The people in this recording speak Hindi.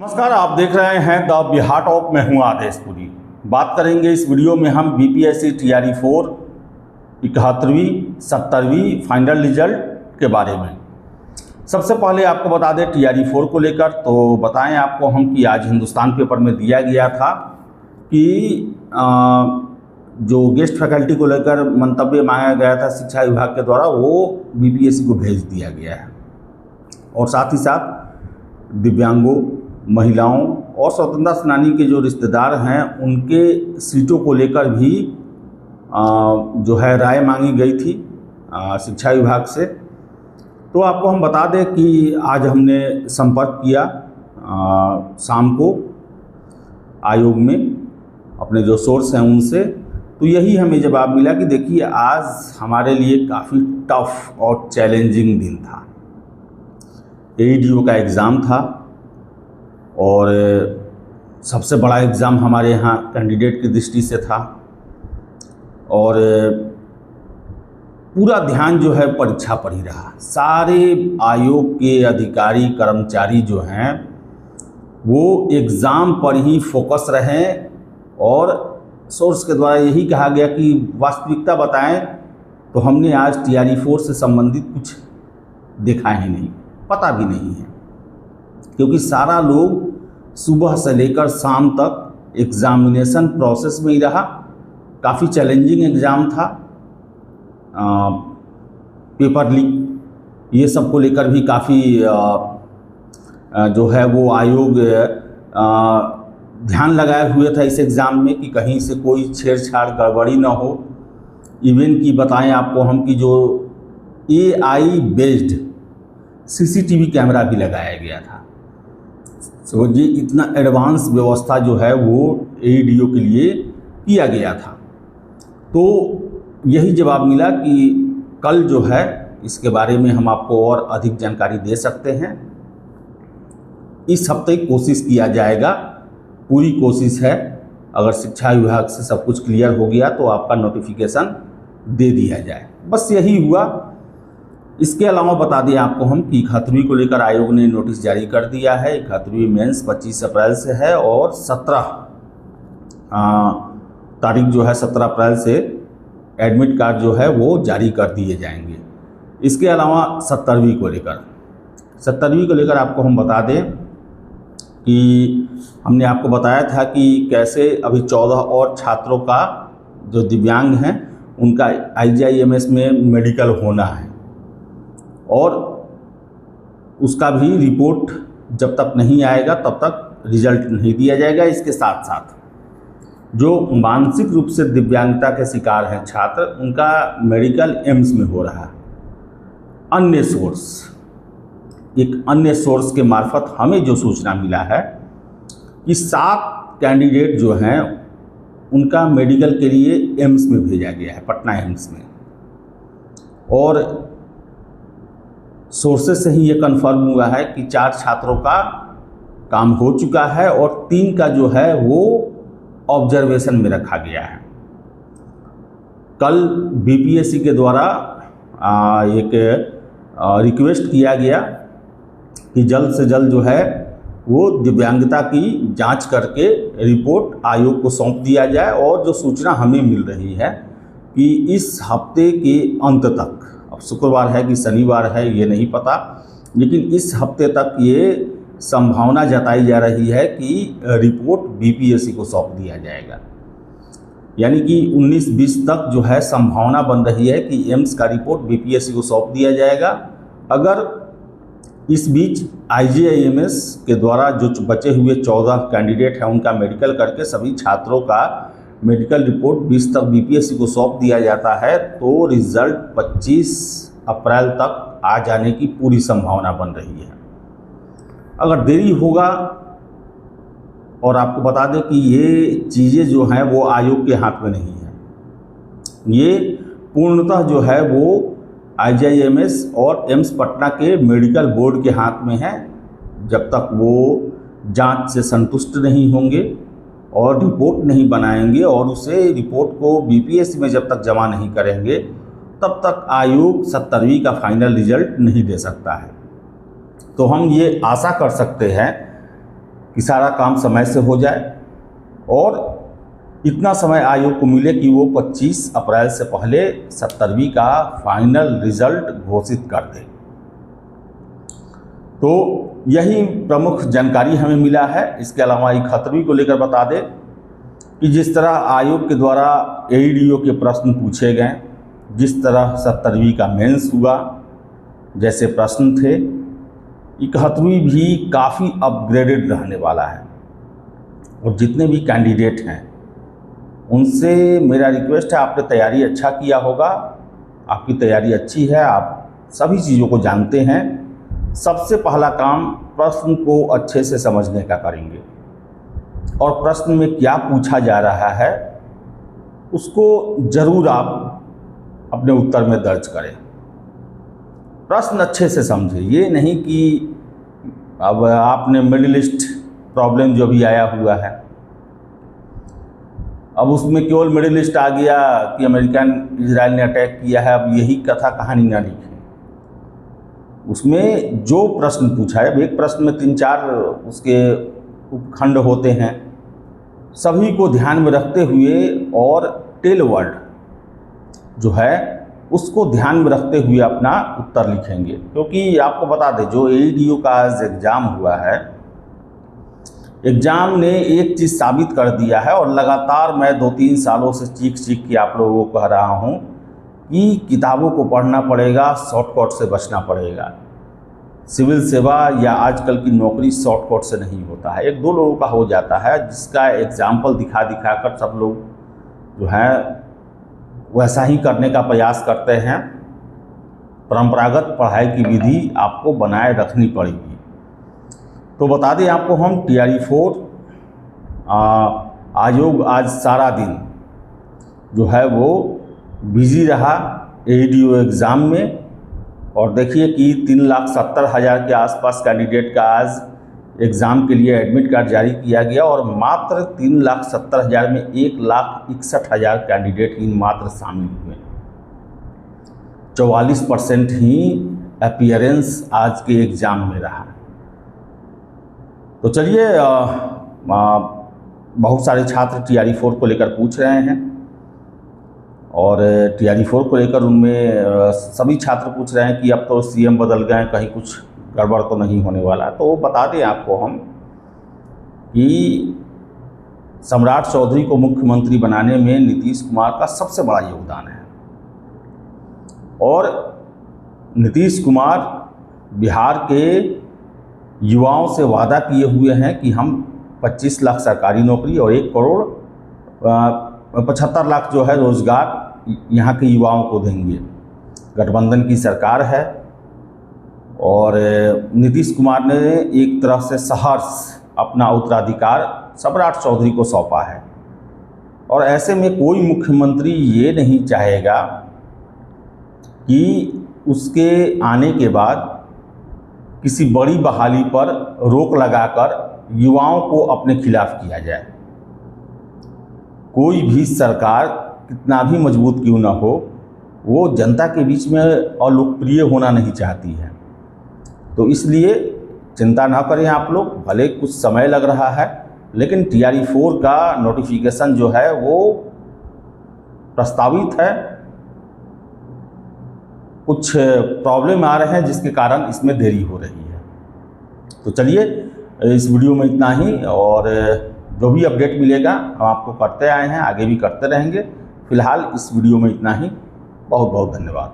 नमस्कार, आप देख रहे हैं द बिहार टॉप में हूँ आदेशपुरी। बात करेंगे इस वीडियो में हम बीपीएससी टीआरई 4 71वीं 70वीं फाइनल रिजल्ट के बारे में। सबसे पहले आपको बता दें टीआरई 4 को लेकर तो बताएं आपको हम कि आज हिंदुस्तान पेपर में दिया गया था कि जो गेस्ट फैकल्टी को लेकर मंतव्य मांगा गया था शिक्षा विभाग के द्वारा वो बीपीएससी को भेज दिया गया है। और साथ ही साथ दिव्यांगों, महिलाओं और स्वतंत्रता सेनानी के जो रिश्तेदार हैं उनके सीटों को लेकर भी जो है राय मांगी गई थी शिक्षा विभाग से। तो आपको हम बता दें कि आज हमने संपर्क किया शाम को आयोग में अपने जो सोर्स हैं उनसे, तो यही हमें जवाब मिला कि देखिए आज हमारे लिए काफ़ी टफ और चैलेंजिंग दिन था। एईडीओ का एग्ज़ाम था और सबसे बड़ा एग्ज़ाम हमारे यहाँ कैंडिडेट की दृष्टि से था और पूरा ध्यान जो है परीक्षा पर ही रहा। सारे आयोग के अधिकारी कर्मचारी जो हैं वो एग्ज़ाम पर ही फोकस रहे और सोर्स के द्वारा यही कहा गया कि वास्तविकता बताएं तो हमने आज टीआरई 4 से संबंधित कुछ देखा ही नहीं, पता भी नहीं है, क्योंकि सारा लोग सुबह से लेकर शाम तक एग्ज़ामिनेशन प्रोसेस में ही रहा। काफ़ी चैलेंजिंग एग्ज़ाम था। पेपर लीक ये सब को लेकर भी काफ़ी जो है वो आयोग ध्यान लगाए हुए था इस एग्ज़ाम में कि कहीं से कोई छेड़छाड़ गड़बड़ी ना हो। इवन की बताएं आपको हम कि जो एआई बेस्ड सीसीटीवी कैमरा भी लगाया गया था। तो ये इतना एडवांस व्यवस्था जो है वो एईडीओ के लिए किया गया था। तो यही जवाब मिला कि कल जो है इसके बारे में हम आपको और अधिक जानकारी दे सकते हैं। इस हफ्ते कोशिश किया जाएगा, पूरी कोशिश है। अगर शिक्षा विभाग से सब कुछ क्लियर हो गया तो आपका नोटिफिकेशन दे दिया जाए, बस यही हुआ। इसके अलावा बता दें आपको हम कि 71वीं को लेकर आयोग ने नोटिस जारी कर दिया है। 71वीं मेंस 25 अप्रैल से है और 17 तारीख जो है 17 अप्रैल से एडमिट कार्ड जो है वो जारी कर दिए जाएंगे। इसके अलावा 70वीं को लेकर आपको हम बता दें कि हमने आपको बताया था कि कैसे अभी 14 और छात्रों का जो दिव्यांग हैं उनका IJIMS में मेडिकल होना है और उसका भी रिपोर्ट जब तक नहीं आएगा तब तक रिजल्ट नहीं दिया जाएगा। इसके साथ साथ जो मानसिक रूप से दिव्यांगता के शिकार हैं छात्र, उनका मेडिकल एम्स में हो रहा है। एक अन्य सोर्स के मार्फत हमें जो सूचना मिला है कि 7 कैंडिडेट जो हैं उनका मेडिकल के लिए एम्स में भेजा गया है, पटना एम्स में। और सोर्सेस से ही ये कंफर्म हुआ है कि 4 छात्रों का काम हो चुका है और 3 का जो है वो ऑब्जर्वेशन में रखा गया है। कल बीपीएससी के द्वारा एक रिक्वेस्ट किया गया कि जल्द से जल्द जो है वो दिव्यांगता की जांच करके रिपोर्ट आयोग को सौंप दिया जाए। और जो सूचना हमें मिल रही है कि इस हफ्ते के अंत तक, अब शुक्रवार है कि शनिवार है ये नहीं पता, लेकिन इस हफ्ते तक ये संभावना जताई जा रही है कि रिपोर्ट बीपीएससी को सौंप दिया जाएगा। यानी कि 19-20 तक जो है संभावना बन रही है कि एम्स का रिपोर्ट बीपीएससी को सौंप दिया जाएगा। अगर इस बीच IJIMS के द्वारा जो बचे हुए 14 कैंडिडेट हैं उनका मेडिकल करके सभी छात्रों का मेडिकल रिपोर्ट 20 तक बीपीएससी को सौंप दिया जाता है तो रिज़ल्ट 25 अप्रैल तक आ जाने की पूरी संभावना बन रही है। अगर देरी होगा, और आपको बता दें कि ये चीज़ें जो हैं वो आयोग के हाथ में नहीं है, ये पूर्णतः जो है वो IJIMS और एम्स पटना के मेडिकल बोर्ड के हाथ में है। जब तक वो जांच से संतुष्ट नहीं होंगे और रिपोर्ट नहीं बनाएंगे और उसे रिपोर्ट को बीपीएससी में जब तक जमा नहीं करेंगे तब तक आयोग 70वीं का फाइनल रिजल्ट नहीं दे सकता है। तो हम ये आशा कर सकते हैं कि सारा काम समय से हो जाए और इतना समय आयोग को मिले कि वो 25 अप्रैल से पहले 70वीं का फाइनल रिजल्ट घोषित कर दे। तो यही प्रमुख जानकारी हमें मिला है। इसके अलावा 71वीं को लेकर बता दें कि जिस तरह आयोग के द्वारा एईडीओ के प्रश्न पूछे गए, जिस तरह 70वीं का मेंस हुआ, जैसे प्रश्न थे, 71वीं भी काफ़ी अपग्रेडेड रहने वाला है। और जितने भी कैंडिडेट हैं उनसे मेरा रिक्वेस्ट है, आपने तैयारी अच्छा किया होगा, आपकी तैयारी अच्छी है, आप सभी चीज़ों को जानते हैं। सबसे पहला काम प्रश्न को अच्छे से समझने का करेंगे और प्रश्न में क्या पूछा जा रहा है उसको ज़रूर आप अपने उत्तर में दर्ज करें। प्रश्न अच्छे से समझें, ये नहीं कि अब आपने मिडिल ईस्ट प्रॉब्लम जो भी आया हुआ है, अब उसमें केवल मिडिल ईस्ट आ गया कि अमेरिकन इजराइल ने अटैक किया है, अब यही कथा कहानी ना लिखें। उसमें जो प्रश्न पूछा है, एक प्रश्न में 3-4 उसके उपखंड होते हैं, सभी को ध्यान में रखते हुए और टेल वर्ड जो है उसको ध्यान में रखते हुए अपना उत्तर लिखेंगे। क्योंकि आपको बता दें, जो एईडीओ का आज एग्ज़ाम हुआ है, एग्ज़ाम ने एक चीज़ साबित कर दिया है और लगातार मैं 2-3 सालों से चीख के आप लोगों को कह रहा हूँ कि किताबों को पढ़ना पड़ेगा, शॉर्टकट से बचना पड़ेगा। सिविल सेवा या आजकल की नौकरी शॉर्टकट से नहीं होता है, 1-2 लोगों का हो जाता है, जिसका एग्जाम्पल दिखा कर सब लोग जो है वैसा ही करने का प्रयास करते हैं। परंपरागत पढ़ाई की विधि आपको बनाए रखनी पड़ेगी। तो बता दें आपको हम TRE-4 आयोग आज सारा दिन जो है वो बिजी रहा एईडीओ एग्ज़ाम में। और देखिए कि 3,70,000 के आसपास कैंडिडेट का आज एग्ज़ाम के लिए एडमिट कार्ड जारी किया गया और मात्र 3,70,000 में 1,61,000 कैंडिडेट ही मात्र शामिल हुए। 44% ही अपीयरेंस आज के एग्ज़ाम में रहा। तो चलिए, बहुत सारे छात्र TRE-4 को लेकर पूछ रहे हैं और TRE-4 को लेकर उनमें सभी छात्र पूछ रहे हैं कि अब तो CM बदल गए, कहीं कुछ गड़बड़ तो नहीं होने वाला। तो बता दें आपको हम कि सम्राट चौधरी को मुख्यमंत्री बनाने में नीतीश कुमार का सबसे बड़ा योगदान है और नीतीश कुमार बिहार के युवाओं से वादा किए हुए हैं कि हम 25 लाख सरकारी नौकरी और 1 करोड़ 75 लाख जो है रोज़गार यहाँ के युवाओं को देंगे। गठबंधन की सरकार है और नीतीश कुमार ने एक तरह से सहर्ष अपना उत्तराधिकार सम्राट चौधरी को सौंपा है और ऐसे में कोई मुख्यमंत्री ये नहीं चाहेगा कि उसके आने के बाद किसी बड़ी बहाली पर रोक लगाकर युवाओं को अपने खिलाफ किया जाए। कोई भी सरकार कितना भी मजबूत क्यों ना हो, वो जनता के बीच में अलोकप्रिय होना नहीं चाहती है। तो इसलिए चिंता ना करें आप लोग, भले कुछ समय लग रहा है, लेकिन TRE-4 का नोटिफिकेशन जो है वो प्रस्तावित है। कुछ प्रॉब्लम आ रहे हैं जिसके कारण इसमें देरी हो रही है। तो चलिए, इस वीडियो में इतना ही और जो भी अपडेट मिलेगा हम आपको करते आए हैं, आगे भी करते रहेंगे। फिलहाल इस वीडियो में इतना ही। बहुत बहुत धन्यवाद।